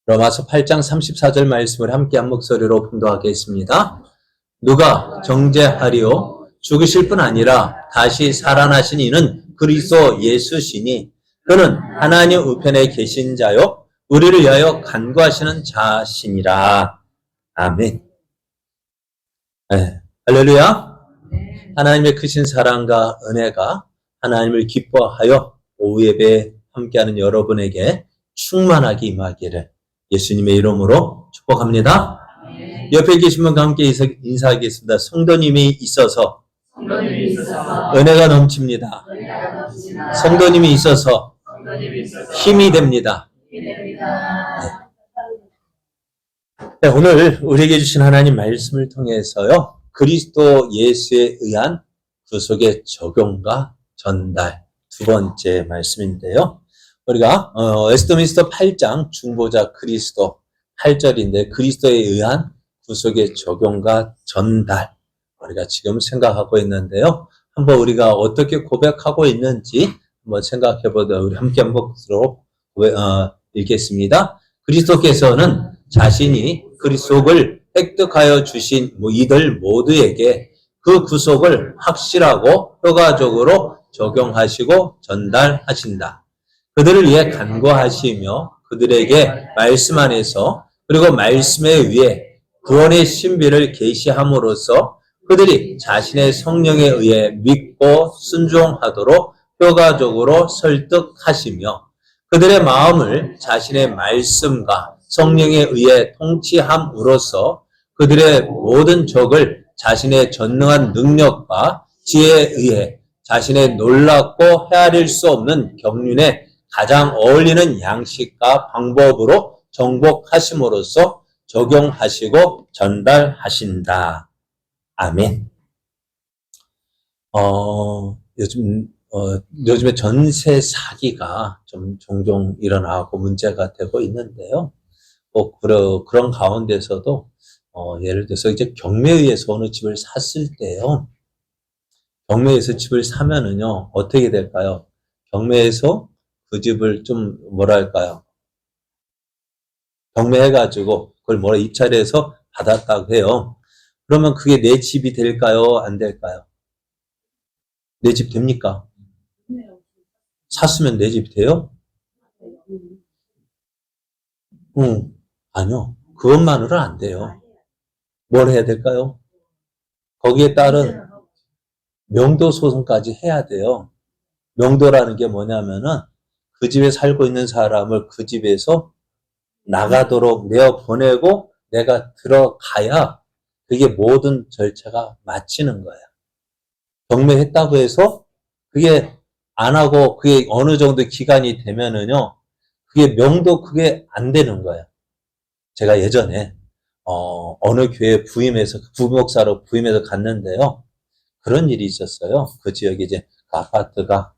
로마서 8장 34절 말씀을 함께 한 목소리로 봉독하겠습니다. 누가 정죄하리요? 죽으실 뿐 아니라 다시 살아나신 이는 그리스도 예수시니 그는 하나님 우편에 계신 자요 우리를 위하여 간구하시는 자시니라. 아멘. 네. 할렐루야. 하나님의 크신 사랑과 은혜가 하나님을 기뻐하여 오후 예배에 함께하는 여러분에게 충만하게 임하기를 예수님의 이름으로 축복합니다. 옆에 계신 분과 함께 인사하겠습니다. 성도님이 있어서 은혜가 넘칩니다. 성도님이 있어서 힘이 됩니다. 네, 오늘 우리에게 주신 하나님 말씀을 통해서요, 그리스도 예수에 의한 구속의 적용과 전달 두 번째 말씀인데요. 우리가 웨스트민스터 8장 중보자 그리스도 8절인데 그리스도에 의한 구속의 적용과 전달 우리가 지금 생각하고 있는데요. 한번 우리가 어떻게 고백하고 있는지 한번 생각해 보도록 우리 함께 한번 읽겠습니다. 그리스도께서는 자신이 그리스도를 획득하여 주신 이들 모두에게 그 구속을 확실하고 효과적으로 적용하시고 전달하신다. 그들을 위해 간구하시며 그들에게 말씀 안에서 그리고 말씀에 의해 구원의 신비를 계시함으로써 그들이 자신의 성령에 의해 믿고 순종하도록 효과적으로 설득하시며 그들의 마음을 자신의 말씀과 성령에 의해 통치함으로써 그들의 모든 적을 자신의 전능한 능력과 지혜에 의해 자신의 놀랍고 헤아릴 수 없는 경륜에 가장 어울리는 양식과 방법으로 정복하심으로써 적용하시고 전달하신다. 아멘. 요즘에 전세 사기가 좀 종종 일어나고 문제가 되고 있는데요. 꼭 그런 가운데서도 예를 들어서 이제 경매에서 어느 집을 샀을 때요. 경매에서 집을 사면은요 어떻게 될까요? 경매에서 그 집을 좀 뭐랄까요? 경매해가지고 그걸 입찰해서 받았다고 해요. 그러면 그게 내 집이 될까요? 안 될까요? 내 집 됩니까? 샀으면 내 집이 돼요? 아니요. 그것만으로는 안 돼요. 뭘 해야 될까요? 거기에 따른 명도 소송까지 해야 돼요. 명도라는 게 뭐냐면은 그 집에 살고 있는 사람을 그 집에서 나가도록 내어 보내고 내가 들어가야 그게 모든 절차가 마치는 거예요. 경매했다고 해서 그게 안 하고 그게 어느 정도 기간이 되면은요, 그게 명도 그게 안 되는 거예요. 제가 예전에 어느 교회 부목사로 부임해서 갔는데요. 그런 일이 있었어요. 그 지역에 이제 그 아파트가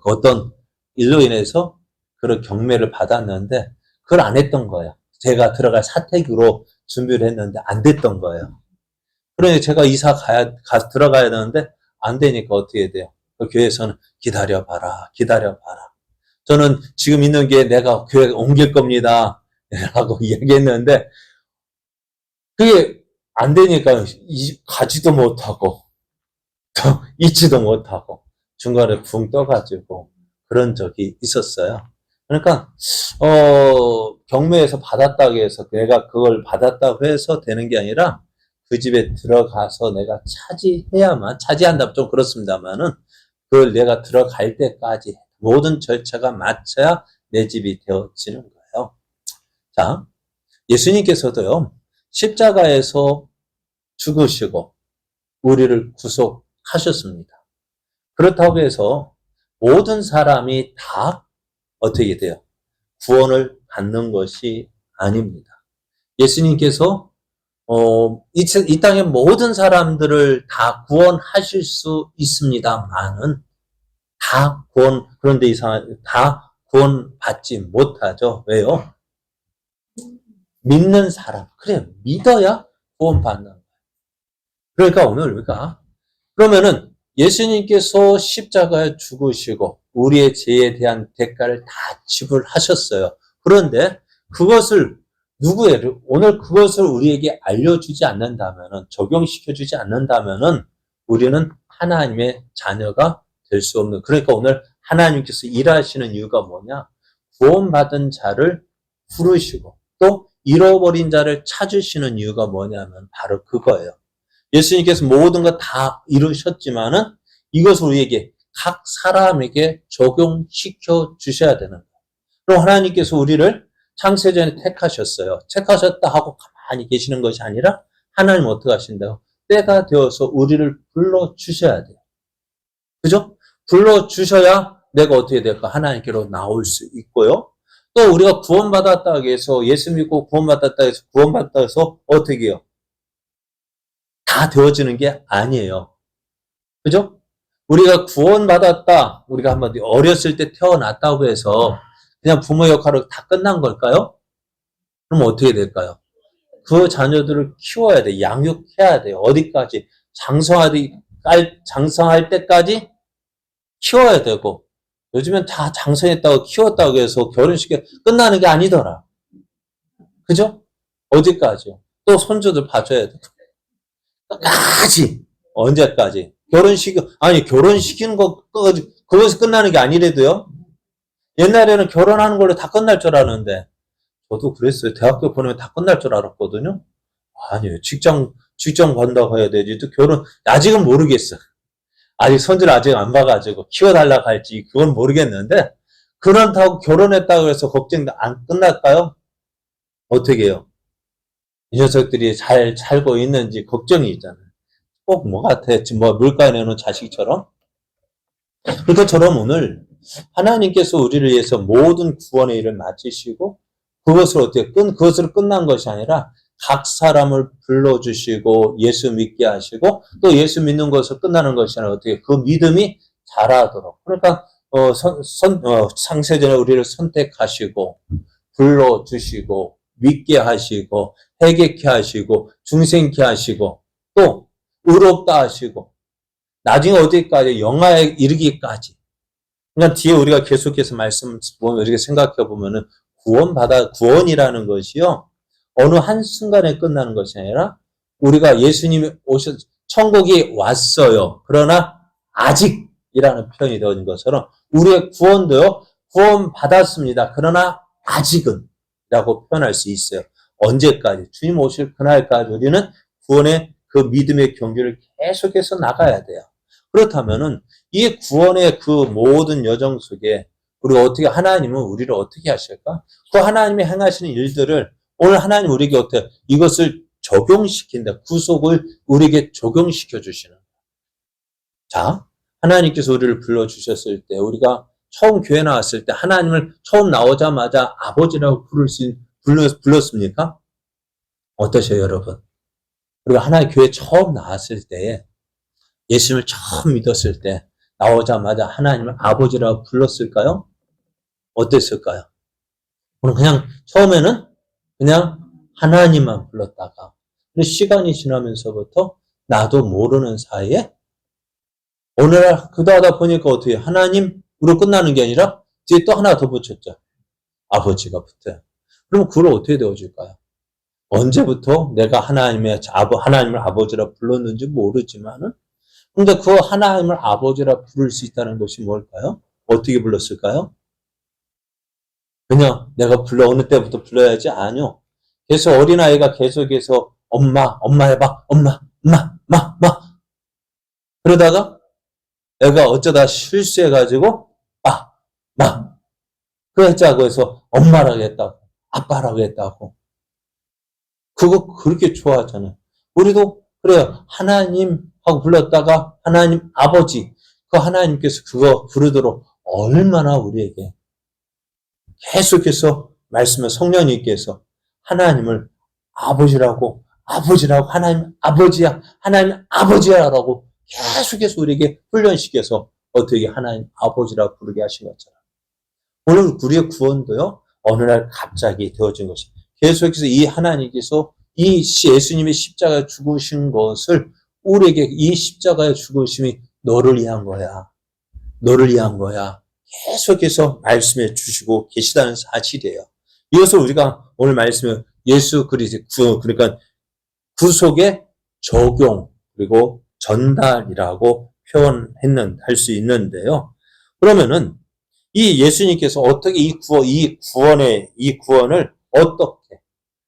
어떤 일로 인해서 그런 경매를 받았는데 그걸 안 했던 거예요. 제가 들어갈 사택으로 준비를 했는데 안 됐던 거예요. 그러니 제가 들어가야 되는데 안 되니까 어떻게 돼요? 그 교회에서는 기다려봐라. 저는 지금 있는 게 내가 교회 옮길 겁니다. 라고 이야기했는데 그게 안 되니까 가지도 못하고 또 잊지도 못하고 중간에 붕 떠가지고 그런 적이 있었어요. 그러니까 경매에서 받았다고 해서 내가 그걸 받았다고 해서 되는 게 아니라 그 집에 들어가서 내가 차지한다면 좀 그렇습니다만은 그걸 내가 들어갈 때까지 모든 절차가 마쳐야 내 집이 되어지는 거예요. 자, 예수님께서도요, 십자가에서 죽으시고 우리를 구속하셨습니다. 그렇다고 해서 모든 사람이 다 어떻게 돼요? 구원을 받는 것이 아닙니다. 예수님께서 이 땅의 모든 사람들을 다 구원하실 수 있습니다만은 그런데 다 구원받지 못하죠. 왜요? 믿는 사람. 그래, 믿어야 구원받는 거예요. 그러니까 오늘 우리가 그러면은 예수님께서 십자가에 죽으시고 우리의 죄에 대한 대가를 다 지불하셨어요. 그런데 그것을 누구예요? 오늘 그것을 우리에게 알려주지 않는다면은, 적용시켜주지 않는다면은, 우리는 하나님의 자녀가 될 수 없는, 그러니까 오늘 하나님께서 일하시는 이유가 뭐냐? 구원받은 자를 부르시고, 또 잃어버린 자를 찾으시는 이유가 뭐냐면, 바로 그거예요. 예수님께서 모든 것 다 이루셨지만은, 이것을 우리에게, 각 사람에게 적용시켜 주셔야 되는 거예요. 그럼 하나님께서 우리를 창세전에 택하셨어요. 택하셨다 하고 가만히 계시는 것이 아니라 하나님 어떻게 하신다고? 때가 되어서 우리를 불러주셔야 돼요. 그죠? 불러주셔야 내가 어떻게 될까? 하나님께로 나올 수 있고요. 또 우리가 구원받았다고 해서 예수 믿고 구원받았다고 해서 구원받았다고 해서 어떻게 해요? 다 되어지는 게 아니에요. 그죠? 우리가 구원받았다. 우리가 한번 어렸을 때 태어났다고 해서 그냥 부모 역할로 다 끝난 걸까요? 그럼 어떻게 될까요? 그 자녀들을 키워야 돼. 양육해야 돼요. 어디까지? 장성할 때까지 키워야 되고, 요즘엔 다 장성했다고 키웠다고 해서 결혼식이 끝나는 게 아니더라. 그죠? 어디까지요? 또 손주들 봐줘야 돼. 끝까지. 언제까지? 결혼시키는 그것이 끝나는 게 아니래도요. 옛날에는 결혼하는 걸로 다 끝날 줄 알았는데, 저도 그랬어요. 대학교 보내면 다 끝날 줄 알았거든요. 아니에요. 직장 간다고 해야 되지. 또 아직은 모르겠어. 아직 손주를 아직 안 봐가지고 키워달라고 할지 그건 모르겠는데, 그렇다고 결혼했다고 해서 걱정 안 끝날까요? 어떻게 해요? 이 녀석들이 잘 살고 있는지 걱정이 있잖아요. 꼭 뭐 같아. 물가에 내놓은 자식처럼. 그것처럼 오늘 하나님께서 우리를 위해서 모든 구원의 일을 마치시고, 그것을 끝난 것이 아니라 각 사람을 불러주시고 예수 믿게 하시고, 또 예수 믿는 것을 끝나는 것이 아니라 어떻게 그 믿음이 자라도록. 그러니까 창세전에 우리를 선택하시고 불러주시고 믿게 하시고 회개케 하시고 중생케 하시고 또 의롭다 하시고 나중에 어디까지? 영화에 이르기까지. 그러니까 뒤에 우리가 계속해서 말씀 보면 이렇게 생각해 보면은 구원이라는 것이요. 어느 한순간에 끝나는 것이 아니라 우리가 예수님이 천국이 왔어요. 그러나 아직이라는 표현이 되어진 것처럼 우리의 구원도요. 구원받았습니다. 그러나 아직은 라고 표현할 수 있어요. 언제까지? 주님 오실 그날까지 우리는 구원의 그 믿음의 경주를 계속해서 나가야 돼요. 그렇다면은 이 구원의 그 모든 여정 속에 하나님은 우리를 어떻게 하실까? 그 하나님이 행하시는 일들을 오늘 하나님 우리에게 어떻게 이것을 적용시킨다. 구속을 우리에게 적용시켜 주시는. 자, 하나님께서 우리를 불러주셨을 때 우리가 처음 교회 나왔을 때 하나님을 처음 나오자마자 아버지라고 불렀습니까? 어떠세요, 여러분? 우리가 하나님 교회 처음 나왔을 때 예수님을 처음 믿었을 때 나오자마자 하나님을 아버지라고 불렀을까요? 어땠을까요? 우리는 그냥 처음에는 그냥 하나님만 불렀다가 시간이 지나면서부터 나도 모르는 사이에 오늘날 그러다 보니까 어떻게 하나님으로 끝나는 게 아니라 뒤에 또 하나 더 붙였죠. 아버지가 붙어요. 그럼 그걸 어떻게 되어질까요? 언제부터 내가 하나님을 아버지라 불렀는지 모르지만은 근데 그 하나님을 아버지라 부를 수 있다는 것이 뭘까요? 어떻게 불렀을까요? 그냥 내가 어느 때부터 불러야지? 아니요. 계속 어린아이가 계속해서 엄마 해봐. 엄마. 그러다가 애가 어쩌다 실수해가지고 그랬자고 해서 엄마라고 했다고. 아빠라고 했다고. 그거 그렇게 좋아하잖아요. 우리도 그래요. 하나님 하고 불렀다가 하나님 아버지. 그 하나님께서 그거 부르도록 얼마나 우리에게 계속해서 말씀을 성령님께서 하나님을 아버지라고 하나님 아버지야라고 계속해서 우리에게 훈련시켜서 어떻게 하나님 아버지라고 부르게 하신 것처럼 오늘 우리의 구원도요 어느 날 갑자기 되어진 것이 계속해서 이 하나님께서 이 예수님의 십자가에 죽으신 것을 우리에게 이 십자가의 죽으심이 너를 위한 거야. 계속해서 말씀해 주시고 계시다는 사실이에요. 이것을 우리가 오늘 말씀에 예수 그리스도 그러니까 구속의 적용 그리고 전달이라고 할 수 있는데요. 그러면은 이 예수님께서 어떻게 이 구원을 어떻게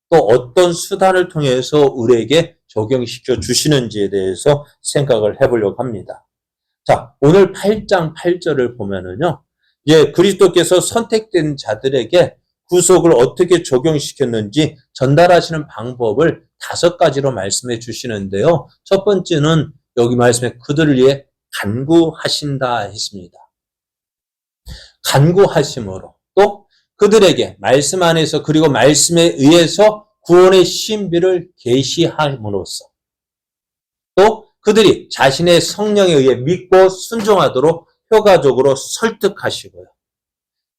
또 어떤 수단을 통해서 우리에게 적용시켜 주시는지에 대해서 생각을 해보려고 합니다. 자, 오늘 8장 8절을 보면은요, 그리스도께서 선택된 자들에게 구속을 어떻게 적용시켰는지 전달하시는 방법을 5가지로 말씀해 주시는데요. 첫 번째는 여기 말씀에 그들을 위해 간구하신다 했습니다. 간구하심으로 또 그들에게 말씀 안에서 그리고 말씀에 의해서 구원의 신비를 계시함으로써 또 그들이 자신의 성령에 의해 믿고 순종하도록 효과적으로 설득하시고요.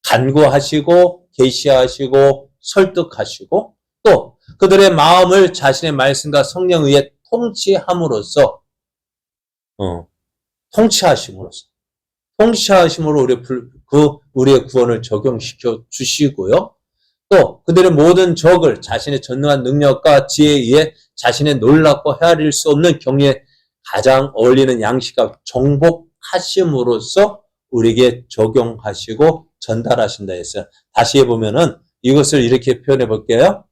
간구하시고 계시하시고 설득하시고 또 그들의 마음을 자신의 말씀과 성령에 의해 통치함으로써 통치하심으로 우리의 구원을 적용시켜 주시고요. 또 그들의 모든 적을 자신의 전능한 능력과 지혜에 의해 자신의 놀랍고 헤아릴 수 없는 경륜에 가장 어울리는 양식과 정복하심으로써 우리에게 적용하시고 전달하신다 했어요. 다시 해보면은 이것을 이렇게 표현해 볼게요.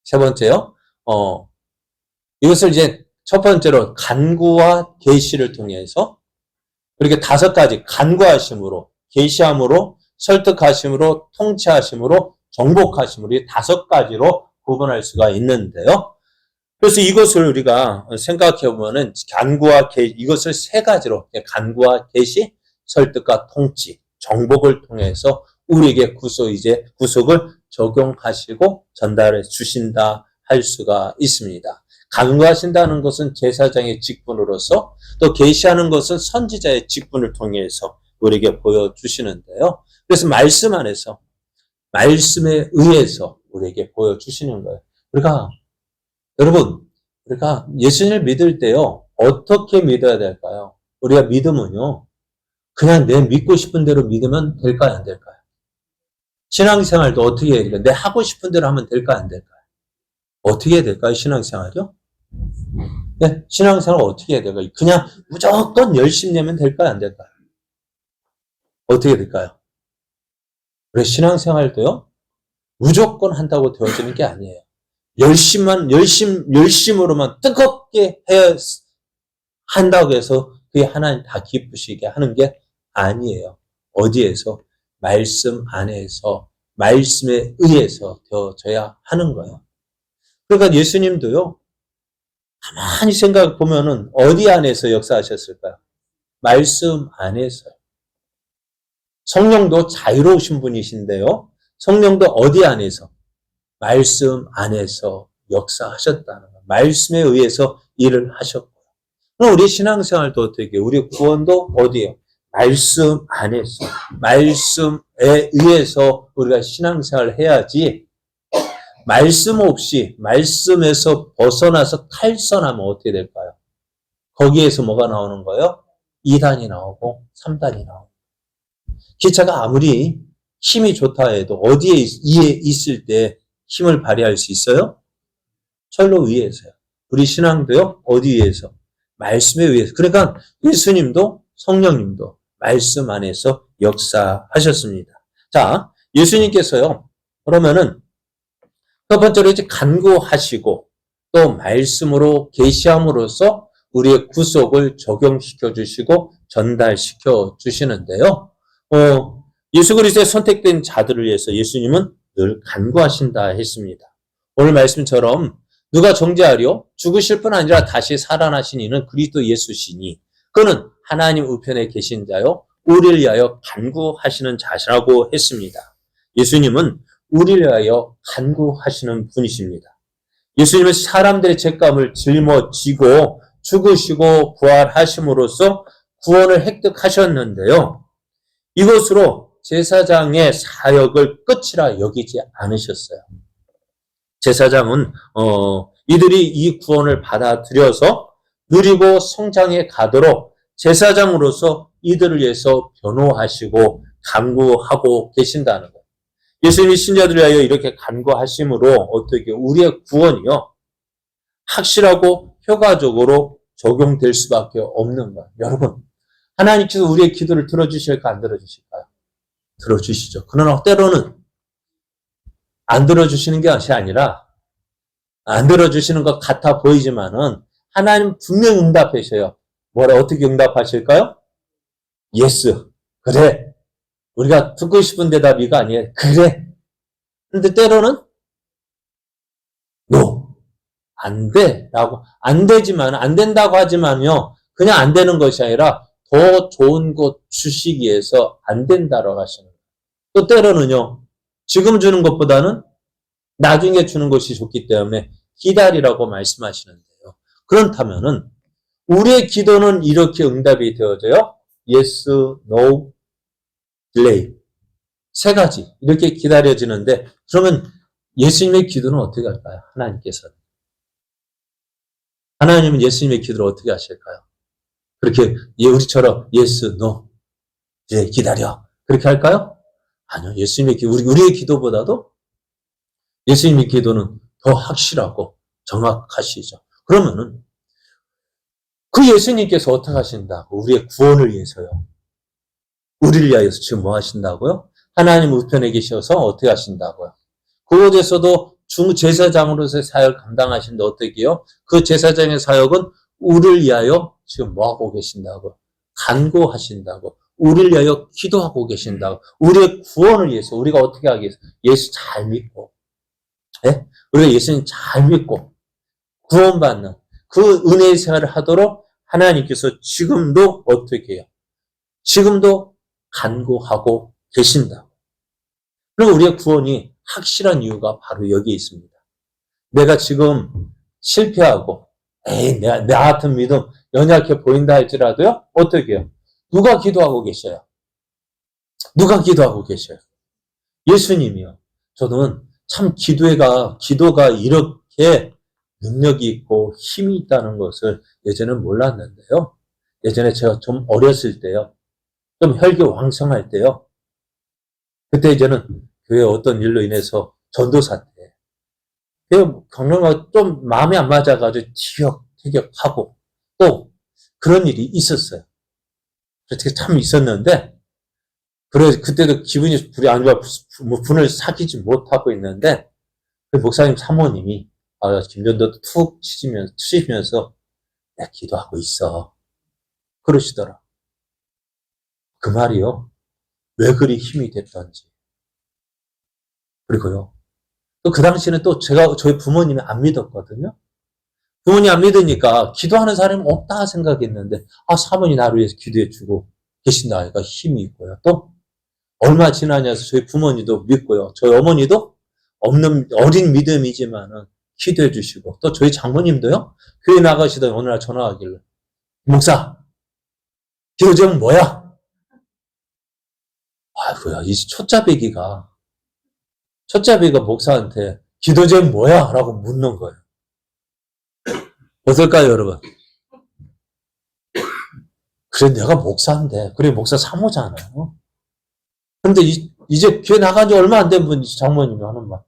세 번째요. 이것을 이제 첫 번째로 간구와 계시를 통해서 이렇게 5가지 간구하심으로, 계시함으로, 설득하심으로, 통치하심으로, 정복하심으로 이 5가지로 구분할 수가 있는데요. 그래서 이것을 우리가 생각해 보면은 간구와 계시 이것을 3가지로 간구와 계시, 설득과 통치, 정복을 통해서 우리에게 구속을 적용하시고 전달해 주신다 할 수가 있습니다. 간구하신다는 것은 제사장의 직분으로서 또 계시하는 것은 선지자의 직분을 통해서 우리에게 보여주시는데요. 그래서 말씀 안에서 말씀에 의해서 우리에게 보여주시는 거예요. 여러분, 우리가 예수님을 믿을 때요, 어떻게 믿어야 될까요? 우리가 믿으면요, 그냥 내 믿고 싶은 대로 믿으면 될까요, 안 될까요? 신앙생활도 어떻게 해야 될까요? 내 하고 싶은 대로 하면 될까요, 안 될까요? 어떻게 해야 될까요, 신앙생활이요? 네, 신앙생활 어떻게 해야 될까요? 그냥 무조건 열심히 내면 될까요, 안 될까요? 어떻게 될까요? 우리 신앙생활도요, 무조건 한다고 되어지는 게 아니에요. 열심으로만 뜨겁게 한다고 해서 그게 하나님 다 기쁘시게 하는 게 아니에요. 어디에서? 말씀 안에서, 말씀에 의해서 되어져야 하는 거예요. 그러니까 예수님도요, 가만히 생각해 보면은 어디 안에서 역사하셨을까요? 말씀 안에서요. 성령도 자유로우신 분이신데요. 성령도 어디 안에서? 말씀 안에서 역사하셨다는 거예요. 말씀에 의해서 일을 하셨고요. 그럼 우리 신앙생활도 어떻게 해요? 우리 구원도 어디예요? 말씀 안에서, 말씀에 의해서 우리가 신앙생활을 해야지 말씀 없이 말씀에서 벗어나서 탈선하면 어떻게 될까요? 거기에서 뭐가 나오는 거예요? 2단이 나오고 3단이 나오고 기차가 아무리 힘이 좋다 해도 어디에 있을 때 힘을 발휘할 수 있어요? 철로 위에서요. 우리 신앙도요. 어디 위에서? 말씀에 의해서. 그러니까 예수님도 성령님도 말씀 안에서 역사하셨습니다. 자, 예수님께서요. 그러면은 첫 번째로 이제 간구하시고 또 말씀으로 계시함으로써 우리의 구속을 적용시켜 주시고 전달시켜 주시는데요. 예수 그리스도의 선택된 자들을 위해서 예수님은 늘 간구하신다 했습니다. 오늘 말씀처럼 누가 정죄하려 죽으실 뿐 아니라 다시 살아나신 이는 그리스도 예수시니 그는 하나님 우편에 계신 자요 우리를 위하여 간구하시는 자시라고 했습니다. 예수님은 우리를 위하여 간구하시는 분이십니다. 예수님은 사람들의 죄값을 짊어지고 죽으시고 부활하심으로써 구원을 획득하셨는데요. 이것으로 제사장의 사역을 끝이라 여기지 않으셨어요. 제사장은 이들이 이 구원을 받아들여서 누리고 성장해 가도록 제사장으로서 이들을 위해서 변호하시고 간구하고 계신다는 거예요. 예수님이 신자들을 위하여 이렇게 간구하심으로 어떻게 우리의 구원이요 확실하고 효과적으로 적용될 수밖에 없는 거예요. 여러분, 하나님께서 우리의 기도를 들어주실까 안 들어주실까요? 들어주시죠. 그러나 때로는 안 들어주시는 것이 아니라 안 들어주시는 것 같아 보이지만은 하나님 분명히 응답하셔요. 뭐라 어떻게 응답하실까요? 예스. 그래. 우리가 듣고 싶은 대답이가 아니에요. 그래. 근데 때로는 no. 안 돼. 라고. 안 되지만, 안 된다고 하지만요. 그냥 안 되는 것이 아니라 더 좋은 것 주시기 위해서 안 된다라고 하시는 거예요. 또 때로는요. 지금 주는 것보다는 나중에 주는 것이 좋기 때문에 기다리라고 말씀하시는데요. 그렇다면은 우리의 기도는 이렇게 응답이 되어져요. Yes, No, Delay. 세 가지 이렇게 기다려지는데 그러면 예수님의 기도는 어떻게 할까요? 하나님께서는. 하나님은 예수님의 기도를 어떻게 하실까요? 그렇게 우리처럼 Yes, No, 이제 기다려. 그렇게 할까요? 아니요. 예수님의 기도, 우리의 기도보다도 예수님의 기도는 더 확실하고 정확하시죠. 그러면은 그 예수님께서 어떻게 하신다고? 우리의 구원을 위해서요. 우리를 위하여서 지금 뭐 하신다고요? 하나님 우편에 계셔서 어떻게 하신다고요? 그곳에서도 중제사장으로서의 사역을 감당하시는데 어떻게 해요? 그 제사장의 사역은 우리를 위하여 지금 뭐 하고 계신다고? 간구하신다고. 우리를 위하여 기도하고 계신다고. 우리의 구원을 위해서 우리가 어떻게 하기 위해서 예수 잘 믿고 네? 우리가 예수님 잘 믿고 구원받는 그 은혜의 생활을 하도록 하나님께서 지금도 어떻게 해요? 지금도 간구하고 계신다. 그럼 우리의 구원이 확실한 이유가 바로 여기에 있습니다. 내가 지금 실패하고 내 같은 믿음 연약해 보인다 할지라도요. 어떻게 해요? 누가 기도하고 계셔요? 누가 기도하고 계셔요? 예수님이요. 저는 참 기도가 이렇게 능력이 있고 힘이 있다는 것을 예전엔 몰랐는데요. 예전에 제가 좀 어렸을 때요. 좀 혈기왕성할 때요. 그때 이제는 교회 어떤 일로 인해서 전도사 때 경로가 좀 마음에 안 맞아가지고 티격태격하고 또 그런 일이 있었어요. 그렇게 참 있었는데 그래 그때도 기분이 불이 안 좋아 분을 사귀지 못하고 있는데 그 목사님 사모님이 김전도도 툭 치시면서 내 기도하고 있어 그러시더라. 그 말이요. 왜 그리 힘이 됐던지. 그리고요. 또 그 당시에는 또 저희 부모님이 안 믿었거든요. 부모님 안 믿으니까 기도하는 사람이 없다 생각했는데, 사모님 나를 위해서 기도해주고 계신다 하니까 힘이 있고요. 또, 얼마 지나냐서 저희 부모님도 믿고요. 저희 어머니도 어린 믿음이지만은 기도해주시고, 또 저희 장모님도요. 교회 나가시던 어느 날 전화하길래, 목사, 기도 제목 뭐야? 아이고야, 이 초짜배기가 목사한테 기도 제목 뭐야? 라고 묻는 거예요. 어떨까요, 여러분? 그래, 내가 목사인데. 그래, 목사 사모잖아요. 근데 이제 교회 나간 지 얼마 안 된 분이 장모님이 하는 말.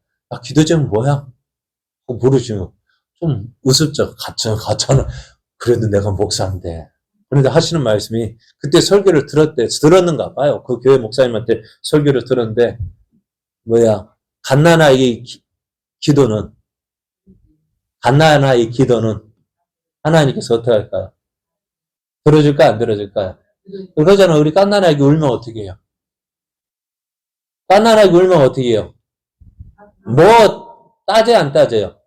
기도 제목 뭐야? 물으시면 좀 우습죠. 가짜는. 그래도 내가 목사인데. 그런데 하시는 말씀이 그때 설교를 들었는가 봐요. 그 교회 목사님한테 설교를 들었는데, 갓난아이의 기도는 하나님께서 어떻게 할까요? 들어줄까, 안 들어줄까요? 그러잖아. 우리 갓난아이가 울면 어떻게 해요? 갓난아이가 울면 어떻게 해요? 따져요, 안 따져요?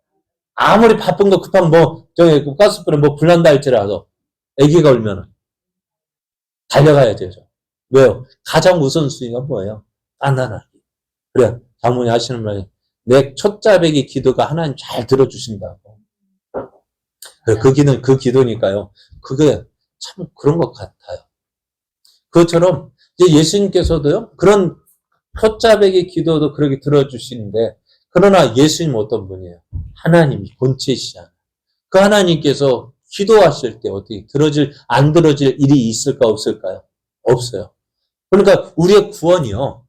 아무리 바쁜 거 급한 가스불에 불난다 할지라도, 아기가 울면은, 달려가야죠. 왜요? 가장 우선순위가 뭐예요? 갓난아이. 그래, 장모님 하시는 말이, 내 초짜배기 기도가 하나님 잘 들어주신다고. 그 기도니까요. 그게 참 그런 것 같아요. 그것처럼 이제 예수님께서도요. 그런 초짜배기 기도도 그렇게 들어주시는데 그러나 예수님 어떤 분이에요? 하나님이 본체시잖아요. 그 하나님께서 기도하실 때 어떻게 안 들어질 일이 있을까 없을까요? 없어요. 그러니까 우리의 구원이요.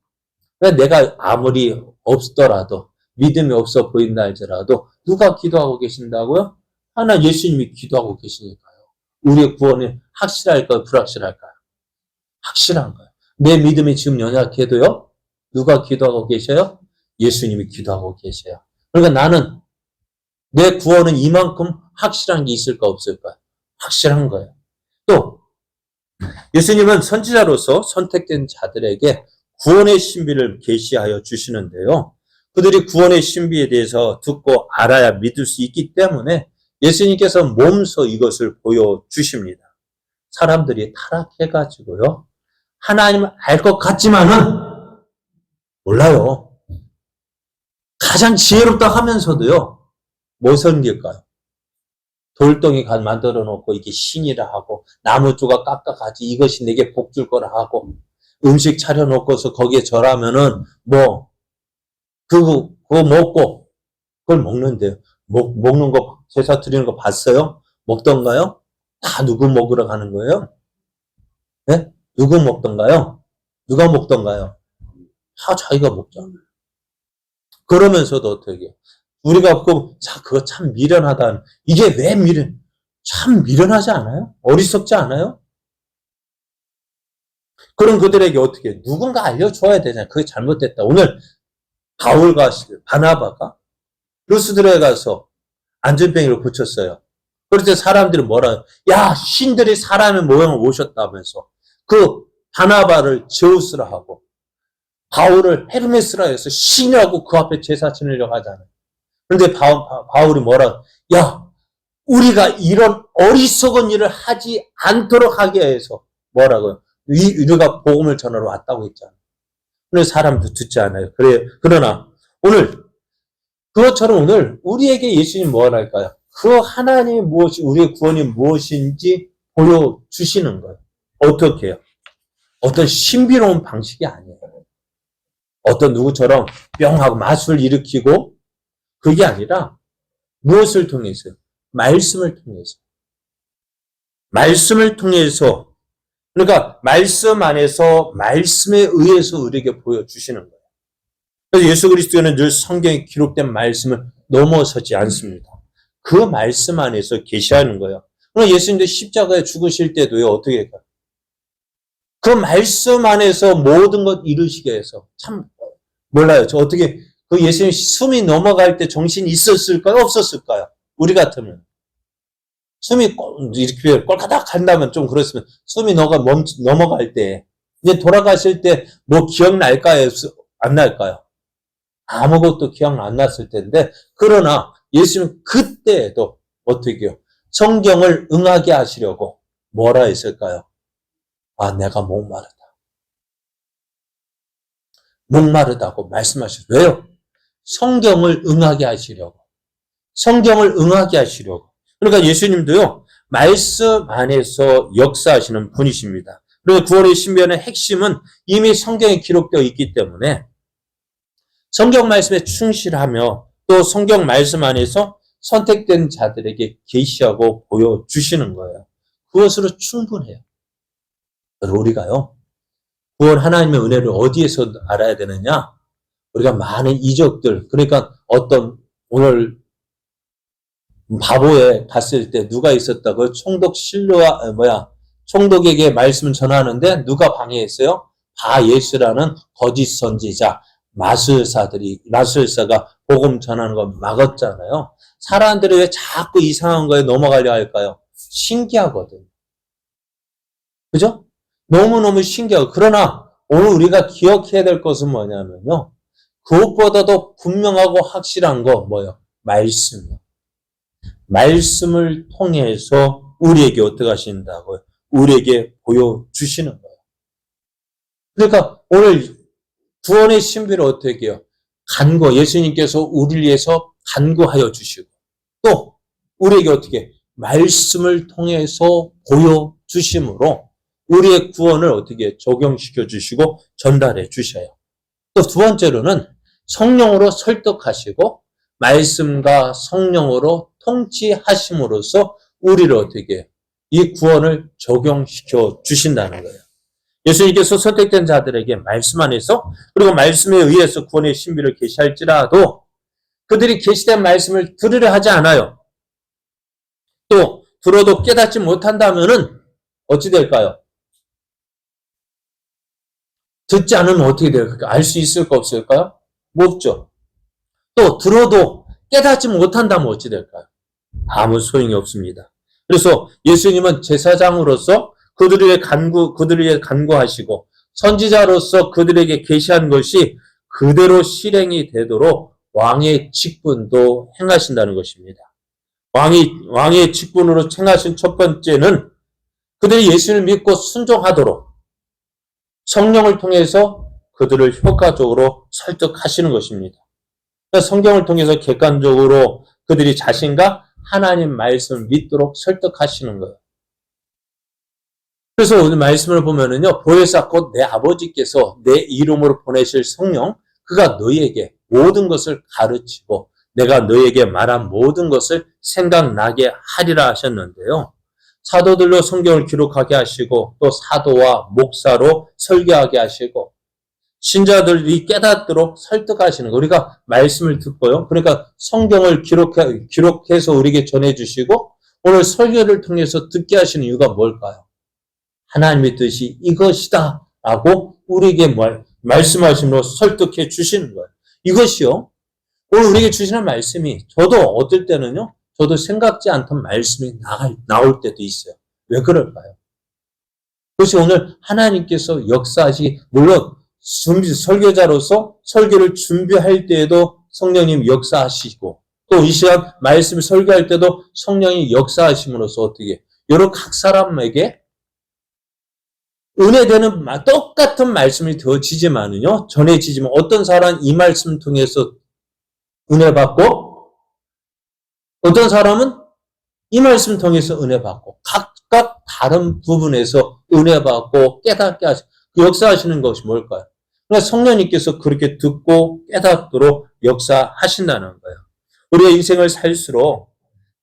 그러니까 내가 아무리 없더라도 믿음이 없어 보인다 할지라도 누가 기도하고 계신다고요? 하나 예수님이 기도하고 계시니까요. 우리의 구원이 확실할까요? 불확실할까요? 확실한 거예요. 내 믿음이 지금 연약해도요. 누가 기도하고 계셔요? 예수님이 기도하고 계셔요. 그러니까 나는 내 구원은 이만큼 확실한 게 있을까 없을까? 확실한 거예요. 또 예수님은 선지자로서 선택된 자들에게 구원의 신비를 계시하여 주시는데요. 그들이 구원의 신비에 대해서 듣고 알아야 믿을 수 있기 때문에 예수님께서 몸소 이것을 보여주십니다. 사람들이 타락해가지고요. 하나님을 알 것 같지만은 몰라요. 가장 지혜롭다 하면서도요. 뭐 섬길까요? 돌덩이 만들어 놓고 이게 신이라 하고 나무 조각 깎아가지 이것이 내게 복 줄 거라 하고 음식 차려 놓고서 거기에 절하면은 뭐 그거 먹고 그걸 먹는데요. 먹는 거 제사 드리는 거 봤어요? 먹던가요? 다 누구 먹으러 가는 거예요? 네? 누구 먹던가요? 누가 먹던가요? 다 자기가 먹잖아요. 그러면서도 어떻게 우리가 그거 참 미련하다. 이게 왜 참 미련하지 않아요? 어리석지 않아요? 그럼 그들에게 어떻게 누군가 알려줘야 되잖아요. 그게 잘못됐다. 오늘 바울과 바나바가 루스드라에 가서 안전병이를 고쳤어요. 그럴 때 사람들이 뭐라 야 신들이 사람의 모형을 모셨다면서 그 바나바를 제우스라 하고 바울을 헤르메스라 해서 신이라고 그 앞에 제사 지내려고 하잖아요. 그런데 바울이 뭐라 야 우리가 이런 어리석은 일을 하지 않도록 하게 해서 뭐라고요? 우리가 복음을 전하러 왔다고 했잖아요. 그런데 사람도 듣지 않아요. 그러나 오늘 그것처럼 오늘 우리에게 예수님 뭐랄까요? 그 하나님이 무엇이 우리의 구원이 무엇인지 보여주시는 거예요. 어떻게 해요? 어떤 신비로운 방식이 아니에요. 어떤 누구처럼 뿅하고 마술을 일으키고 그게 아니라 무엇을 통해서요? 말씀을 통해서. 말씀을 통해서 그러니까 말씀 안에서 말씀에 의해서 우리에게 보여주시는 거예요. 그래서 예수 그리스도는 늘 성경에 기록된 말씀을 넘어서지 않습니다. 그 말씀 안에서 계시하는 거예요. 그럼 예수님도 십자가에 죽으실 때도요. 어떻게 할까요? 그 말씀 안에서 모든 것 이루시게 해서 참 몰라요. 저 어떻게 그 예수님 숨이 넘어갈 때 정신이 있었을까요? 없었을까요? 우리 같으면 숨이 이렇게 꼴까닥 한다면 좀 그렇으면 숨이 넘어갈 때 이제 돌아가실 때 뭐 기억날까요? 안 날까요? 아무것도 기억 안 났을 텐데 그러나 예수님 그때에도 어떻게 해요? 성경을 응하게 하시려고 뭐라 했을까요? 아 내가 목마르다고 말씀하셨어요. 왜요? 성경을 응하게 하시려고. 성경을 응하게 하시려고. 그러니까 예수님도요. 말씀 안에서 역사하시는 분이십니다. 그리고 구원의 신비의 핵심은 이미 성경에 기록되어 있기 때문에 성경 말씀에 충실하며 또 성경 말씀 안에서 선택된 자들에게 계시하고 보여주시는 거예요. 그것으로 충분해요. 우리가요. 구원 하나님의 은혜를 어디에서 알아야 되느냐? 우리가 많은 이적들, 그러니까 어떤 오늘 바보에 갔을 때 누가 있었다고요? 총독에게 말씀을 전하는데 누가 방해했어요? 바예수라는 거짓 선지자, 마술사가 복음 전하는 거 막았잖아요. 사람들이 왜 자꾸 이상한 거에 넘어가려 할까요? 신기하거든요. 그죠? 너무너무 신기하고. 그러나 오늘 우리가 기억해야 될 것은 뭐냐면요. 그것보다도 분명하고 확실한 거 뭐예요? 말씀이요. 말씀을 통해서 우리에게 어떻게 하신다고요? 우리에게 보여주시는 거예요. 그러니까 오늘 구원의 신비를 어떻게 해요? 예수님께서 우리를 위해서 간구하여 주시고 또 우리에게 어떻게 말씀을 통해서 보여주심으로 우리의 구원을 어떻게 적용시켜 주시고 전달해 주셔요. 또 두 번째로는 성령으로 설득하시고 말씀과 성령으로 통치하심으로써 우리를 어떻게 이 구원을 적용시켜 주신다는 거예요. 예수님께서 선택된 자들에게 말씀 안에서 그리고 말씀에 의해서 구원의 신비를 계시할지라도 그들이 계시된 말씀을 들으려 하지 않아요. 또 들어도 깨닫지 못한다면은 어찌 될까요? 듣지 않으면 어떻게 될까요? 알 수 있을까 없을까요? 없죠. 또 들어도 깨닫지 못한다면 어찌 될까요? 아무 소용이 없습니다. 그래서 예수님은 제사장으로서 그들에게 간구하시고 선지자로서 그들에게 계시한 것이 그대로 실행이 되도록 왕의 직분도 행하신다는 것입니다. 왕의 직분으로 행하신 첫 번째는 그들이 예수를 믿고 순종하도록 성령을 통해서 그들을 효과적으로 설득하시는 것입니다. 성경을 통해서 객관적으로 그들이 자신과 하나님 말씀을 믿도록 설득하시는 거예요. 그래서 오늘 말씀을 보면은요, 보혜사 곧 내 아버지께서 내 이름으로 보내실 성령, 그가 너희에게 모든 것을 가르치고 내가 너희에게 말한 모든 것을 생각나게 하리라 하셨는데요. 사도들로 성경을 기록하게 하시고 또 사도와 목사로 설교하게 하시고 신자들이 깨닫도록 설득하시는 거. 우리가 말씀을 듣고요. 그러니까 성경을 기록해서 우리에게 전해주시고 오늘 설교를 통해서 듣게 하시는 이유가 뭘까요? 하나님의 뜻이 이것이다 라고 우리에게 말씀하심으로 설득해 주시는 거예요. 이것이요. 오늘 우리에게 주시는 말씀이 저도 어떨 때는요. 저도 생각지 않던 말씀이 나올 때도 있어요. 왜 그럴까요? 그것이 오늘 하나님께서 역사하시기 물론 설교자로서 설교를 준비할 때에도 성령님 역사하시고 또 이 시간 말씀을 설교할 때도 성령이 역사하심으로써 어떻게 여러 각 사람에게 은혜되는 똑같은 말씀이 되어지지만은요. 전해지지만 어떤 사람은 이 말씀 통해서 은혜 받고 어떤 사람은 이 말씀 통해서 은혜 받고 각각 다른 부분에서 은혜 받고 깨닫게 하시고 역사하시는 것이 뭘까요? 그러니까 성령님께서 그렇게 듣고 깨닫도록 역사하신다는 거예요. 우리의 인생을 살수록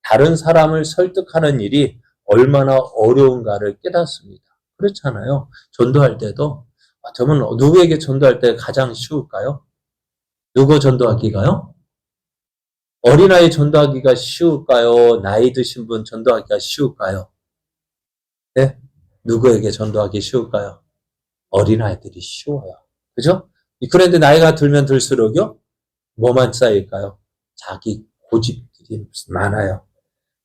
다른 사람을 설득하는 일이 얼마나 어려운가를 깨닫습니다. 그렇잖아요. 전도할 때도 저는 누구에게 전도할 때 가장 쉬울까요? 누구 전도하기가요? 어린아이 전도하기가 쉬울까요? 나이 드신 분 전도하기가 쉬울까요? 네? 누구에게 전도하기 쉬울까요? 어린아이들이 쉬워요. 그죠? 그런데 나이가 들면 들수록요, 뭐만 쌓일까요? 자기 고집들이 많아요.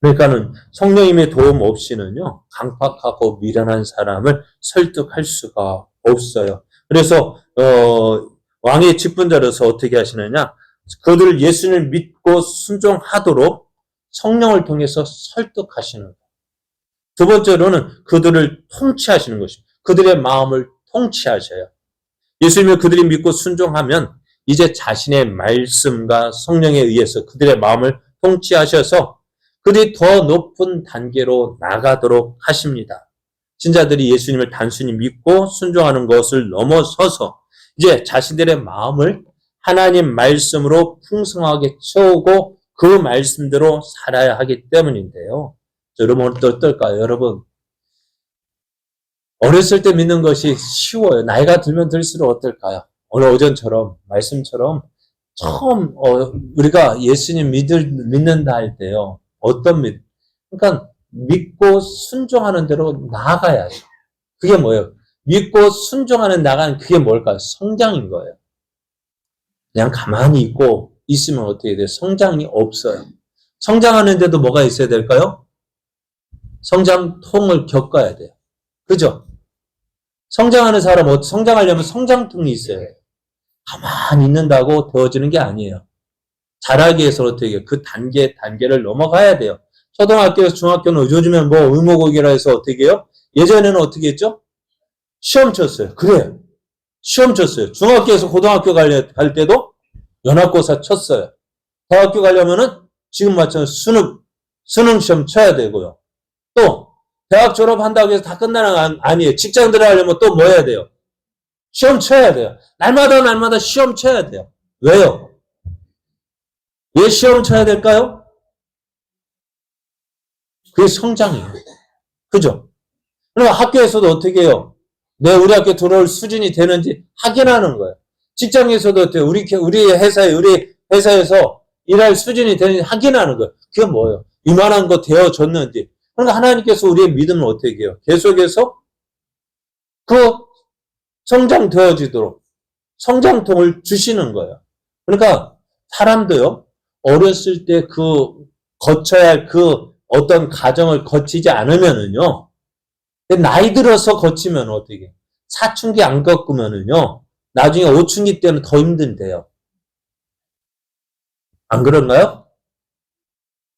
그러니까는 성령님의 도움 없이는요, 강팍하고 미련한 사람을 설득할 수가 없어요. 그래서, 왕의 직분자로서 어떻게 하시느냐? 그들 예수를 믿고 순종하도록 성령을 통해서 설득하시는 거예요. 두 번째로는 그들을 통치하시는 것입니다. 그들의 마음을 통치하셔요. 예수님을 그들이 믿고 순종하면 이제 자신의 말씀과 성령에 의해서 그들의 마음을 통치하셔서 그들이 더 높은 단계로 나가도록 하십니다. 신자들이 예수님을 단순히 믿고 순종하는 것을 넘어서서 이제 자신들의 마음을 하나님 말씀으로 풍성하게 채우고 그 말씀대로 살아야 하기 때문인데요. 여러분 어떨까요? 여러분 어렸을 때 믿는 것이 쉬워요. 나이가 들면 들수록 어떨까요? 오늘 오전처럼 말씀처럼 처음 우리가 예수님 믿는다 할 때요. 그러니까 믿고 순종하는 대로 나아가야죠. 그게 뭐예요? 믿고 순종하는 나가는 그게 뭘까요? 성장인 거예요. 그냥 가만히 있으면 어떻게 돼요? 성장이 없어요. 성장하는데도 뭐가 있어야 될까요? 성장통을 겪어야 돼요. 그죠? 성장하는 사람은 성장하려면 성장통이 있어야 해요. 가만히 있는다고 되어지는 게 아니에요. 자라기 위해서 어떻게 해요? 그 단계를 넘어가야 돼요. 초등학교에서 중학교는 요즘엔 뭐 의무고기라 해서 어떻게 해요? 예전에는 어떻게 했죠? 시험 쳤어요. 그래요. 시험 쳤어요. 중학교에서 고등학교 갈 때도 연합고사 쳤어요. 대학교 가려면은 지금 마찬가지로 수능 시험 쳐야 되고요. 또 대학 졸업한다고 해서 다 끝나는 건 아니에요. 직장 들어가려면 또 뭐 해야 돼요? 시험 쳐야 돼요. 날마다 시험 쳐야 돼요. 왜요? 왜 시험 쳐야 될까요? 그게 성장이에요. 그죠? 그럼 학교에서도 어떻게 해요? 우리 학교 들어올 수준이 되는지 확인하는 거예요. 직장에서도 어때요? 우리 회사에서 일할 수준이 되는지 확인하는 거예요. 그게 뭐예요? 이만한 거 되어졌는지. 그러니까 하나님께서 우리의 믿음을 어떻게 해요? 계속해서 그 성장되어지도록 성장통을 주시는 거예요. 그러니까 사람도요, 어렸을 때 거쳐야 할 어떤 과정을 거치지 않으면은요, 나이 들어서 거치면 어떻게, 사춘기 안 겪으면은요, 나중에 오춘기 때는 더 힘든데요. 안 그런가요?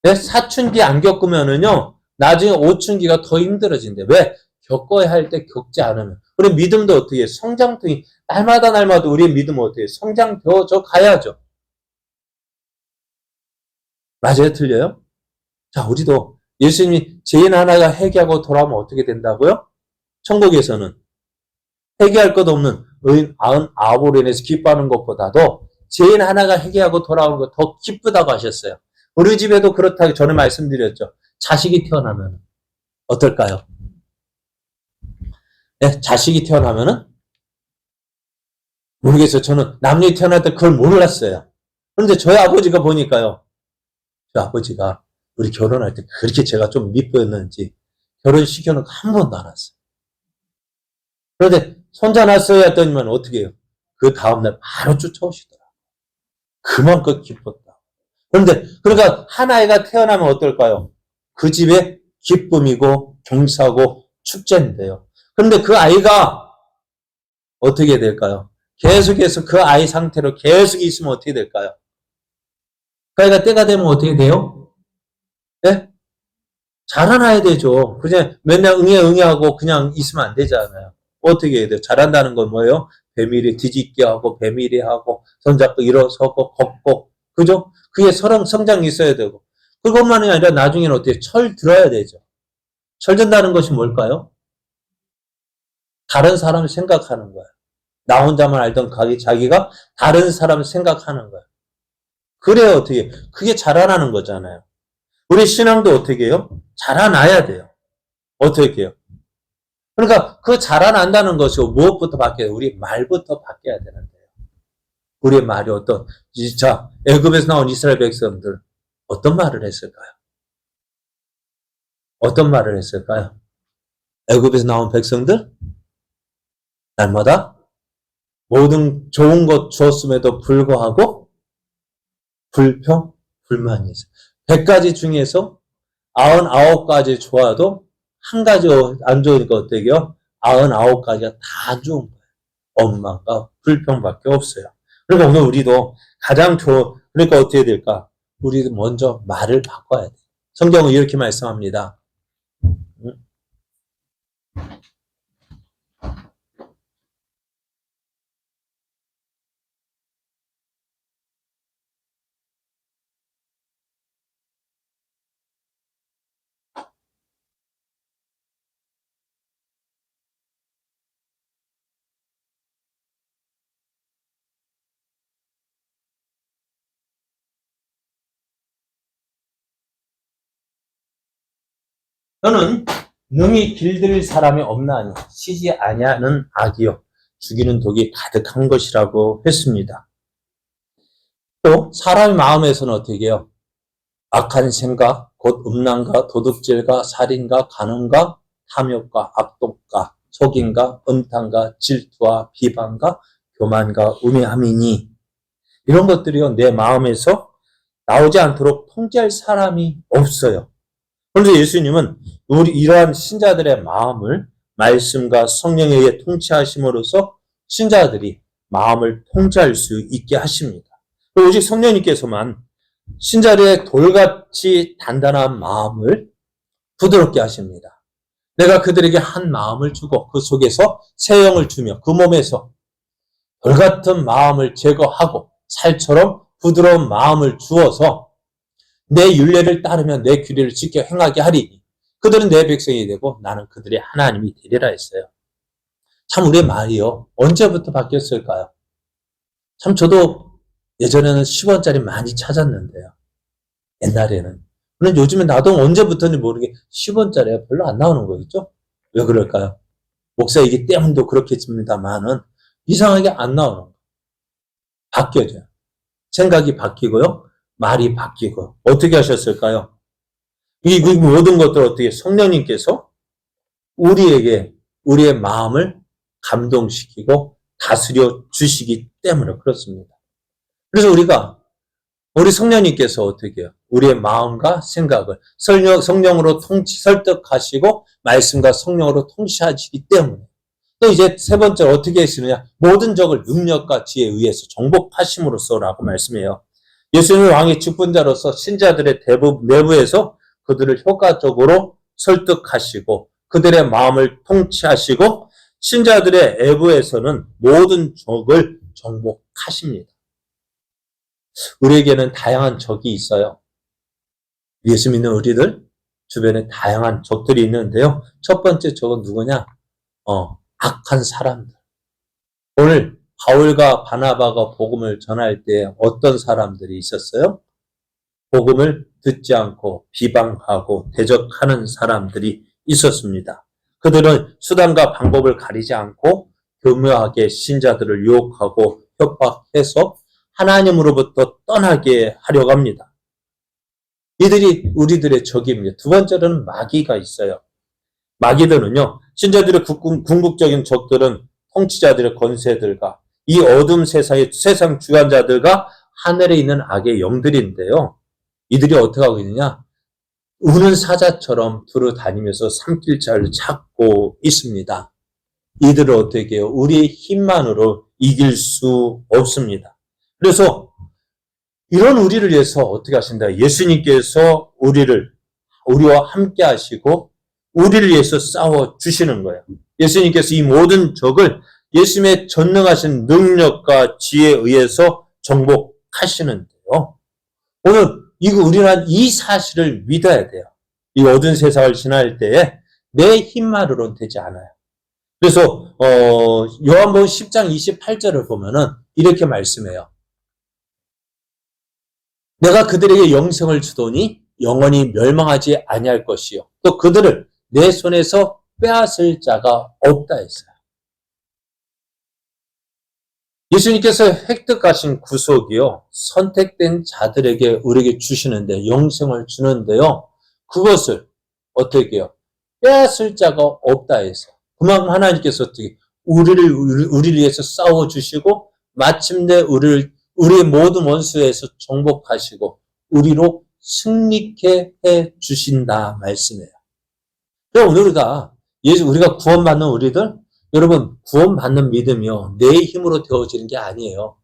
네? 사춘기 안 겪으면은요, 나중에 오춘기가 더 힘들어진대. 왜? 겪어야 할 때 겪지 않으면. 우리 믿음도 어떻게 해? 성장통이, 날마다 우리의 믿음은 어떻게 해? 성장되어져 가야죠. 맞아요? 틀려요? 자, 우리도 예수님이 죄인 하나가 회개하고 돌아오면 어떻게 된다고요? 천국에서는 회개할 것 없는 의인 99으로 인해서 기뻐하는 것보다도 죄인 하나가 회개하고 돌아오는 것 더 기쁘다고 하셨어요. 우리 집에도 그렇다고 전에 말씀드렸죠. 자식이 태어나면 어떨까요? 네, 자식이 태어나면은 모르겠어요. 저는 남녀이 태어날 때 그걸 몰랐어요. 그런데 저희 아버지가 보니까요. 저희 아버지가 우리 결혼할 때 그렇게 제가 좀 밉보였는지 결혼시켜놓고 한 번도 안 왔어요. 그런데 손자 났어요 했더니만 어떻게 해요? 그 다음날 바로 쫓아오시더라고요. 그만큼 기뻤다. 그러니까 한 아이가 태어나면 어떨까요? 그 집에 기쁨이고 경사고 축제인데요. 그런데 그 아이가 어떻게 될까요? 계속해서 그 아이 상태로 계속 있으면 어떻게 될까요? 그 아이가 때가 되면 어떻게 돼요? 네? 자라나야 되죠. 그냥 맨날 응애하고 그냥 있으면 안 되잖아요. 어떻게 해야 돼요? 자란다는 건 뭐예요? 배밀이 뒤집기 하고, 배밀이 하고, 손잡고 일어서고, 걷고, 그죠? 그게 성장이 있어야 되고. 그것만이 아니라 나중에는 어떻게 철 들어야 되죠. 철 든다는 것이 뭘까요? 다른 사람을 생각하는 거예요. 나 혼자만 알던 자기가 다른 사람을 생각하는 거예요. 그래야 어떻게, 그게 자라나는 거잖아요. 우리 신앙도 어떻게 해요? 자라나야 돼요. 어떻게 해요? 그러니까 그 자라난다는 것이 무엇부터 바뀌어야 돼요? 우리 말부터 바뀌어야 되는데요. 우리의 말이 자, 애굽에서 나온 이스라엘 백성들 어떤 말을 했을까요? 어떤 말을 했을까요? 애굽에서 나온 백성들 날마다 모든 좋은 것 주었음에도 불구하고 불평, 불만이 있어요. 100가지 중에서 99가지 좋아도 한 가지 안 좋으니까 어떻게 해요? 99가지가 다 좋은 거예요. 원망과 불평밖에 없어요. 그러니까 오늘 우리도 그러니까 어떻게 될까? 우리도 먼저 말을 바꿔야 돼요. 성경은 이렇게 말씀합니다. 너는 능히 길들일 사람이 없나니 쉬지 아니하는 악이요 죽이는 독이 가득한 것이라고 했습니다. 또 사람의 마음에서는 어떻게 해요? 악한 생각, 곧 음란과 도둑질과 살인과 간음과 탐욕과 압독과 속임과 음탕과 질투와 비방과 교만과 우매함이니 이런 것들이요 내 마음에서 나오지 않도록 통제할 사람이 없어요. 그런데 예수님은 이러한 신자들의 마음을 말씀과 성령에 의해 통치하심으로써 신자들이 마음을 통제할 수 있게 하십니다. 오직 성령님께서만 신자들의 돌같이 단단한 마음을 부드럽게 하십니다. 내가 그들에게 한 마음을 주고 그 속에서 새 영을 주며 그 몸에서 돌같은 마음을 제거하고 살처럼 부드러운 마음을 주어서 내 율례를 따르며 내 규례를 지켜 행하게 하리니 그들은 내 백성이 되고 나는 그들의 하나님이 되리라 했어요. 참 우리의 말이요. 언제부터 바뀌었을까요? 참 저도 예전에는 10원짜리 많이 찾았는데요. 옛날에는. 근데 요즘에 나도 언제부터인지 모르게 10원짜리가 별로 안 나오는 거겠죠? 왜 그럴까요? 목사이기 때문도 그렇겠습니다만은 이상하게 안 나오는 거예요. 바뀌어져요. 생각이 바뀌고요. 말이 바뀌고. 어떻게 하셨을까요? 이 모든 것들 어떻게 성령님께서 우리에게 우리의 마음을 감동시키고 다스려 주시기 때문에 그렇습니다. 그래서 우리 성령님께서 어떻게 해요? 우리의 마음과 생각을 성령으로 설득하시고 말씀과 성령으로 통치하시기 때문에 또 이제 세 번째 어떻게 했으느냐? 모든 적을 능력과 지혜에 의해서 정복하심으로써라고 말씀해요. 예수님은 왕의 직분자로서 신자들의 내부에서 그들을 효과적으로 설득하시고 그들의 마음을 통치하시고 신자들의 내부에서는 모든 적을 정복하십니다. 우리에게는 다양한 적이 있어요. 예수 믿는 우리들 주변에 다양한 적들이 있는데요. 첫 번째 적은 누구냐? 악한 사람들. 오늘 바울과 바나바가 복음을 전할 때 어떤 사람들이 있었어요? 복음을 듣지 않고 비방하고 대적하는 사람들이 있었습니다. 그들은 수단과 방법을 가리지 않고 교묘하게 신자들을 유혹하고 협박해서 하나님으로부터 떠나게 하려고 합니다. 이들이 우리들의 적입니다. 두 번째로는 마귀가 있어요. 마귀들은요, 신자들의 궁극적인 적들은 통치자들의 권세들과 이 어둠 세상 주관자들과 하늘에 있는 악의 영들인데요. 이들이 어떻게 하고 있느냐? 우는 사자처럼 두루 다니면서 삼킬자를 찾고 있습니다. 이들을 어떻게 해요? 우리의 힘만으로 이길 수 없습니다. 그래서 이런 우리를 위해서 어떻게 하신다? 예수님께서 우리와 함께 하시고 우리를 위해서 싸워 주시는 거예요. 예수님께서 이 모든 적을 예수님의 전능하신 능력과 지혜에 의해서 정복하시는데요. 오늘 우리는 이 사실을 믿어야 돼요. 이 어두운 세상을 지날 때에 내 힘만으로는 되지 않아요. 그래서 요한복음 10장 28절을 보면은 이렇게 말씀해요. 내가 그들에게 영생을 주더니 영원히 멸망하지 아니할 것이요. 또 그들을 내 손에서 빼앗을 자가 없다 했어요. 예수님께서 획득하신 구속이요. 선택된 자들에게 우리에게 주시는데 영생을 주는데요. 그것을 어떻게 해요? 빼앗을 자가 없다 해서 그만큼 하나님께서 어떻게 우리를 위해서 싸워주시고 마침내 우리의 모든 원수에서 정복하시고 우리로 승리케 해 주신다 말씀이에요. 오늘 우리가 구원받는 우리들, 여러분 구원받는 믿음이요 내 힘으로 되어지는 게 아니에요.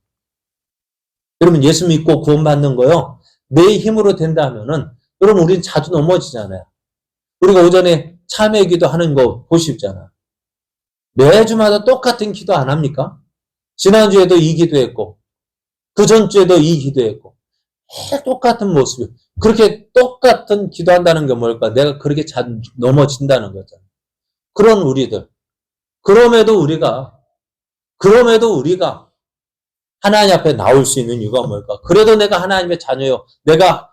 여러분 예수 믿고 구원받는 거요 내 힘으로 된다면은 여러분 우리는 자주 넘어지잖아요. 우리가 오전에 참회 기도하는 거 보시잖아. 매주마다 똑같은 기도 안 합니까? 지난주에도 이 기도했고 그 전주에도 이 기도했고 똑같은 모습이에요. 그렇게 똑같은 기도한다는 게 뭘까? 내가 그렇게 자주 넘어진다는 거잖아. 그런 우리들. 그럼에도 우리가 하나님 앞에 나올 수 있는 이유가 뭘까? 그래도 내가 하나님의 자녀요. 내가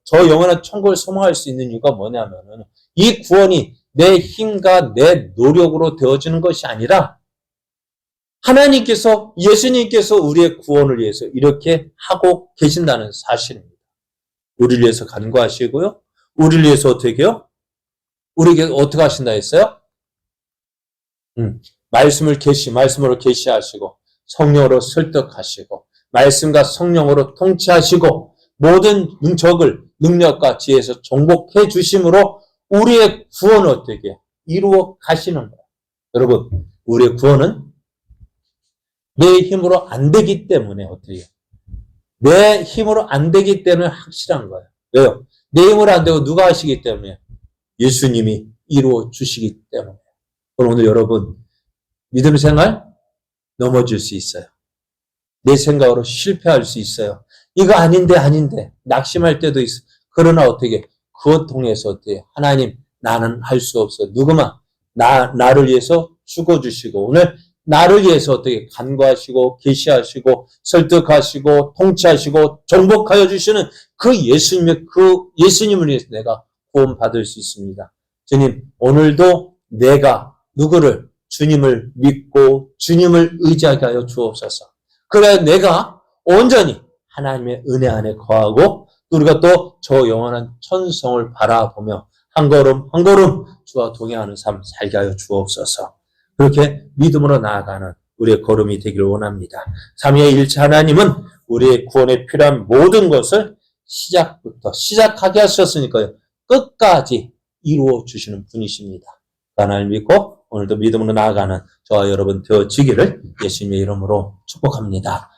저 영원한 천국을 소망할 수 있는 이유가 뭐냐면은 이 구원이 내 힘과 내 노력으로 되어지는 것이 아니라 하나님께서 예수님께서 우리의 구원을 위해서 이렇게 하고 계신다는 사실입니다. 우리를 위해서 간구하시고요. 우리를 위해서 어떻게 해요? 우리에게 어떻게 하신다 했어요? 말씀으로 계시하시고 성령으로 설득하시고 말씀과 성령으로 통치하시고 모든 적을 능력과 지혜에서 정복해 주심으로 우리의 구원을 어떻게 이루어 가시는 거예요. 여러분 우리의 구원은 내 힘으로 안 되기 때문에 어떻게 해요? 내 힘으로 안 되기 때문에 확실한 거예요. 왜요? 내 힘으로 안 되고 누가 하시기 때문에? 예수님이 이루어 주시기 때문에. 오늘 여러분 믿음 생활 넘어질 수 있어요. 내 생각으로 실패할 수 있어요. 이거 아닌데 낙심할 때도 있어. 그러나 어떻게 그것 통해서 어떻게 하나님 나는 할 수 없어. 누구만 나를 위해서 죽어주시고 오늘 나를 위해서 어떻게 간구하시고 계시하시고 설득하시고 통치하시고 정복하여 주시는 그 예수님을 위해서 내가 구원받을 수 있습니다. 주님 오늘도 내가 누구를 주님을 믿고 주님을 의지하게 하여 주옵소서. 그래야 내가 온전히 하나님의 은혜 안에 거하고 우리가 또 저 영원한 천성을 바라보며 한 걸음 한 걸음 주와 동행하는 삶 살게 하여 주옵소서. 그렇게 믿음으로 나아가는 우리의 걸음이 되기를 원합니다. 삼위일체 하나님은 우리의 구원에 필요한 모든 것을 시작부터 시작하게 하셨으니까요. 끝까지 이루어 주시는 분이십니다. 하나님 믿고 오늘도 믿음으로 나아가는 저와 여러분 되어지기를 예수님의 이름으로 축복합니다.